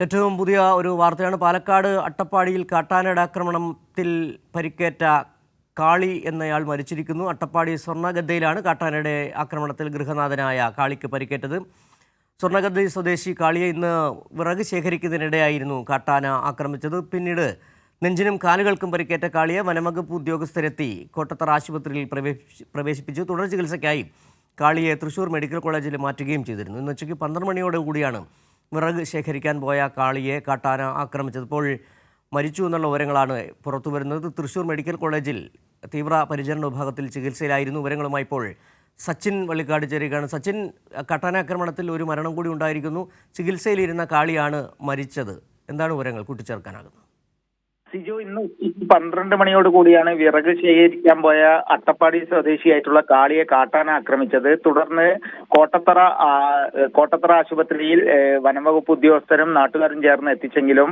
ഏറ്റവും പുതിയ ഒരു വാർത്തയാണ്. പാലക്കാട് അട്ടപ്പാടിയിൽ കാട്ടാനയുടെ ആക്രമണത്തിൽ പരിക്കേറ്റ കാളി എന്നയാൾ മരിച്ചിരിക്കുന്നു. അട്ടപ്പാടി സ്വർണ്ണഗദ്ദയിലാണ് കാട്ടാനയുടെ ആക്രമണത്തിൽ ഗൃഹനാഥനായ കാളിക്ക് പരിക്കേറ്റത്. സ്വർണ്ണഗദ്ദ സ്വദേശി കാളിയെ ഇന്ന് വിറക് ശേഖരിക്കുന്നതിനിടെയായിരുന്നു കാട്ടാന ആക്രമിച്ചത്. പിന്നീട് നെഞ്ചിനും കാലുകൾക്കും പരിക്കേറ്റ കാളിയെ വനംവകുപ്പ് ഉദ്യോഗസ്ഥരെത്തി കോട്ടത്തറ ആശുപത്രിയിൽ പ്രവേശിപ്പിച്ചു. തുടർ ചികിത്സയ്ക്കായി കാളിയെ തൃശൂർ മെഡിക്കൽ കോളേജിൽ മാറ്റുകയും ചെയ്തിരുന്നു. ഇന്ന് ഉച്ചയ്ക്ക് 12 മണിയോടുകൂടിയാണ് വിറക് ശേഖരിക്കാൻ പോയ കാളിയെ കാട്ടാന ആക്രമിച്ചത്. ഇപ്പോൾ മരിച്ചു എന്നുള്ള വിവരങ്ങളാണ് പുറത്തു വരുന്നത്. തൃശൂർ മെഡിക്കൽ കോളേജിൽ തീവ്ര പരിചരണ വിഭാഗത്തിൽ ചികിത്സയിലായിരുന്നു. വിവരങ്ങളുമായി ഇപ്പോൾ സച്ചിൻ വള്ളിക്കാട് ചേരുകയാണ്. സച്ചിൻ, കാട്ടാനാക്രമണത്തിൽ ഒരു മരണം കൂടി ഉണ്ടായിരിക്കുന്നു. ചികിത്സയിലിരുന്ന കാളിയാണ് മരിച്ചത്. എന്താണ് വിവരങ്ങൾ കൂട്ടിച്ചേർക്കാനാകുന്നത്? സിജു, ഇന്ന് 12 മണിയോട് കൂടിയാണ് വിറക് ശേഖരിക്കാൻ പോയ അട്ടപ്പാടി സ്വദേശിയായിട്ടുള്ള കാളിയെ കാട്ടാന ആക്രമിച്ചത്. തുടർന്ന് കോട്ടത്തറ ആശുപത്രിയിൽ വനംവകുപ്പ് ഉദ്യോഗസ്ഥരും നാട്ടുകാരും ചേർന്ന് എത്തിച്ചെങ്കിലും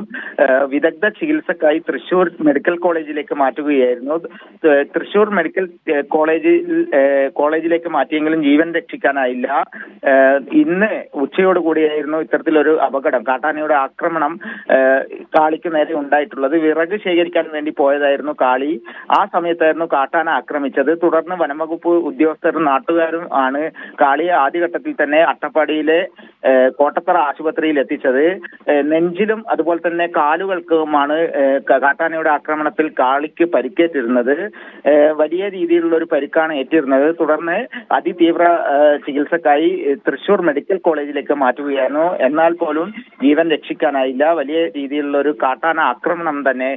വിദഗ്ധ ചികിത്സക്കായി തൃശൂർ മെഡിക്കൽ കോളേജിലേക്ക് മാറ്റുകയായിരുന്നു. തൃശൂർ മെഡിക്കൽ കോളേജിലേക്ക് മാറ്റിയെങ്കിലും ജീവൻ രക്ഷിക്കാനായില്ല. ഇന്ന് ഉച്ചയോടുകൂടിയായിരുന്നു ഇത്തരത്തിലൊരു അപകടം, കാട്ടാനയുടെ ആക്രമണം കാളിക്ക് നേരെ ഉണ്ടായിട്ടുള്ളത്. വിറക് ശേഖരിക്കാൻ വേണ്ടി പോയതായിരുന്നു കാളി. ആ സമയത്തായിരുന്നു കാട്ടാന ആക്രമിച്ചത്. തുടർന്ന് വനംവകുപ്പ് ഉദ്യോഗസ്ഥരും നാട്ടുകാരും ആണ് കാളിയെ ആദ്യഘട്ടത്തിൽ തന്നെ അട്ടപ്പാടിയിലെ കോട്ടത്തറ ആശുപത്രിയിൽ എത്തിച്ചത്. നെഞ്ചിലും അതുപോലെ തന്നെ കാലുകൾക്കുമാണ് കാട്ടാനയുടെ ആക്രമണത്തിൽ കാളിക്ക് പരിക്കേറ്റിരുന്നത്. വലിയ രീതിയിലുള്ള ഒരു പരിക്കാണ് ഏറ്റിരുന്നത്. തുടർന്ന് അതിതീവ്ര ചികിത്സക്കായി തൃശൂർ മെഡിക്കൽ കോളേജിലേക്ക് മാറ്റുകയായിരുന്നു. എന്നാൽ പോലും ജീവൻ രക്ഷിക്കാനായില്ല. വലിയ രീതിയിലുള്ള ഒരു കാട്ടാന ആക്രമണം തന്നെ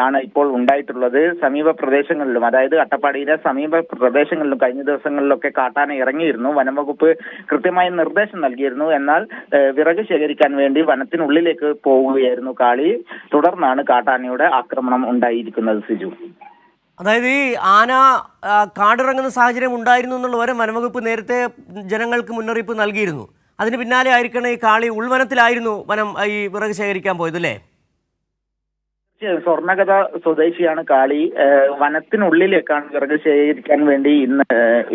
ആണ് ഇപ്പോൾ ഉണ്ടായിട്ടുള്ളത്. സമീപ പ്രദേശങ്ങളിലും, അതായത് അട്ടപ്പാടിയിലെ സമീപ പ്രദേശങ്ങളിലും കഴിഞ്ഞ ദിവസങ്ങളിലൊക്കെ കാട്ടാന ഇറങ്ങിയിരുന്നു. വനംവകുപ്പ് കൃത്യമായ നിർദ്ദേശം നൽകിയിരുന്നു. എന്നാൽ വിറക് ശേഖരിക്കാൻ വേണ്ടി വനത്തിനുള്ളിലേക്ക് പോവുകയായിരുന്നു കാളി. തുടർന്നാണ് കാട്ടാനയുടെ ആക്രമണം ഉണ്ടായിരിക്കുന്നത്. സിജു, അതായത് ഈ ആന കാടിറങ്ങുന്ന സാഹചര്യം ഉണ്ടായിരുന്നു എന്നുള്ള വിവരം വനംവകുപ്പ് നേരത്തെ ജനങ്ങൾക്ക് മുന്നറിയിപ്പ് നൽകിയിരുന്നു. അതിന് പിന്നാലെ ആയിരിക്കണം ഈ കാളി ഉൾവനത്തിലായിരുന്നു ഈ വിറക് ശേഖരിക്കാൻ പോയത്, അല്ലേ? സ്വർണ്ണഗത സ്വദേശിയാണ് കാളി. വനത്തിനുള്ളിലേക്കാണ് വിറക് ശേഖരിക്കാൻ വേണ്ടി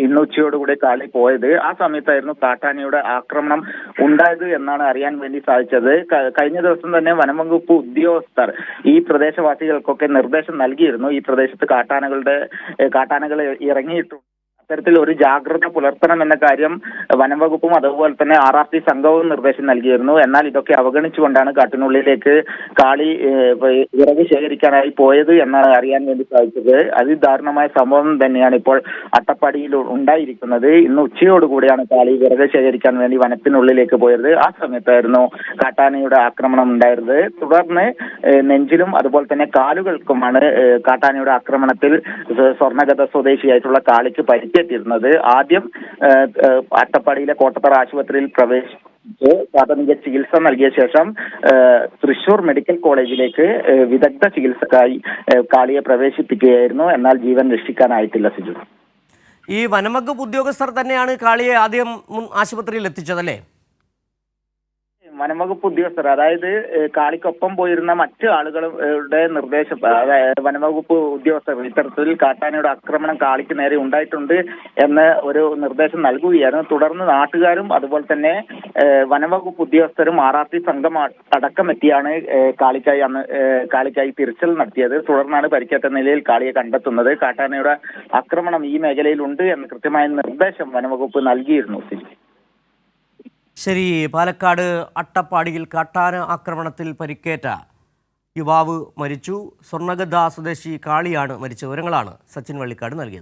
ഇന്ന് ഉച്ചയോടുകൂടി കാളി പോയത്. ആ സമയത്തായിരുന്നു കാട്ടാനയുടെ ആക്രമണം ഉണ്ടായത് എന്നാണ് അറിയാൻ വേണ്ടി സാധിച്ചത്. കഴിഞ്ഞ ദിവസം തന്നെ വനംവകുപ്പ് ഉദ്യോഗസ്ഥർ ഈ പ്രദേശവാസികൾക്കൊക്കെ നിർദ്ദേശം നൽകിയിരുന്നു. ഈ പ്രദേശത്ത് കാട്ടാനകൾ ഇറങ്ങിയിട്ടുണ്ട്. അത്തരത്തിൽ ഒരു ജാഗ്രത പുലർത്തണം എന്ന കാര്യം വനംവകുപ്പും അതുപോലെ തന്നെ RRT സംഘവും നിർദ്ദേശം നൽകിയിരുന്നു. എന്നാൽ ഇതൊക്കെ അവഗണിച്ചുകൊണ്ടാണ് കാട്ടിനുള്ളിലേക്ക് കാളി വിറക് ശേഖരിക്കാനായി പോയത് എന്നാണ് അറിയാൻ വേണ്ടി സാധിച്ചത്. അതിദാരുണമായ സംഭവം തന്നെയാണ് ഇപ്പോൾ അട്ടപ്പാടിയിൽ ഉണ്ടായിരിക്കുന്നത്. ഇന്ന് ഉച്ചയോടുകൂടിയാണ് കാളി വിറക് ശേഖരിക്കാൻ വേണ്ടി വനത്തിനുള്ളിലേക്ക് പോയത്. ആ സമയത്തായിരുന്നു കാട്ടാനയുടെ ആക്രമണം ഉണ്ടായിരുന്നത്. തുടർന്ന് നെഞ്ചിലും അതുപോലെ തന്നെ കാലുകൾക്കുമാണ് കാട്ടാനയുടെ ആക്രമണത്തിൽ സ്വർണ്ണഗത സ്വദേശിയായിട്ടുള്ള കാളിക്ക് പരിക്കേറ്റിരുന്നത്. ആദ്യം അട്ടപ്പാടിയിലെ കോട്ടത്തറ ആശുപത്രിയിൽ പ്രവേശിച്ച് പ്രാഥമിക ചികിത്സ നൽകിയ ശേഷം തൃശൂർ മെഡിക്കൽ കോളേജിലേക്ക് വിദഗ്ധ ചികിത്സക്കായി കാളിയെ പ്രവേശിപ്പിക്കുകയായിരുന്നു. എന്നാൽ ജീവൻ രക്ഷിക്കാനായിട്ടില്ല. സിജു, ഈ വനംവകുപ്പ് ഉദ്യോഗസ്ഥർ തന്നെയാണ് കാളിയെ ആദ്യം ആശുപത്രിയിൽ എത്തിച്ചതല്ലേ? വനംവകുപ്പ് ഉദ്യോഗസ്ഥർ, അതായത് കാളിക്കൊപ്പം പോയിരുന്ന മറ്റു ആളുകളുടെ നിർദ്ദേശം, വനംവകുപ്പ് ഉദ്യോഗസ്ഥർ ഇത്തരത്തിൽ കാട്ടാനയുടെ ആക്രമണം കാളിക്ക് നേരെ ഉണ്ടായിട്ടുണ്ട് എന്ന് ഒരു നിർദ്ദേശം നൽകുകയായിരുന്നു. തുടർന്ന് നാട്ടുകാരും അതുപോലെ തന്നെ വനംവകുപ്പ് ഉദ്യോഗസ്ഥരും RRT സംഘം അടക്കം എത്തിയാണ് കാളിക്കായി തിരച്ചിൽ നടത്തിയത്. തുടർന്നാണ് പരിക്കേറ്റ നിലയിൽ കാളിയെ കണ്ടെത്തുന്നത്. കാട്ടാനയുടെ ആക്രമണം ഈ മേഖലയിൽ ഉണ്ട് എന്ന് കൃത്യമായ നിർദ്ദേശം വനംവകുപ്പ് നൽകിയിരുന്നു. ശരി, പാലക്കാട് അട്ടപ്പാടിയിൽ കാട്ടാന ആക്രമണത്തിൽ പരിക്കേറ്റ യുവാവ് മരിച്ചു. സ്വർണ്ണഗദ്ദ സ്വദേശി കാളിയാണ് മരിച്ച വിവരങ്ങളാണ് സച്ചിൻ വള്ളിക്കാട് നൽകിയത്.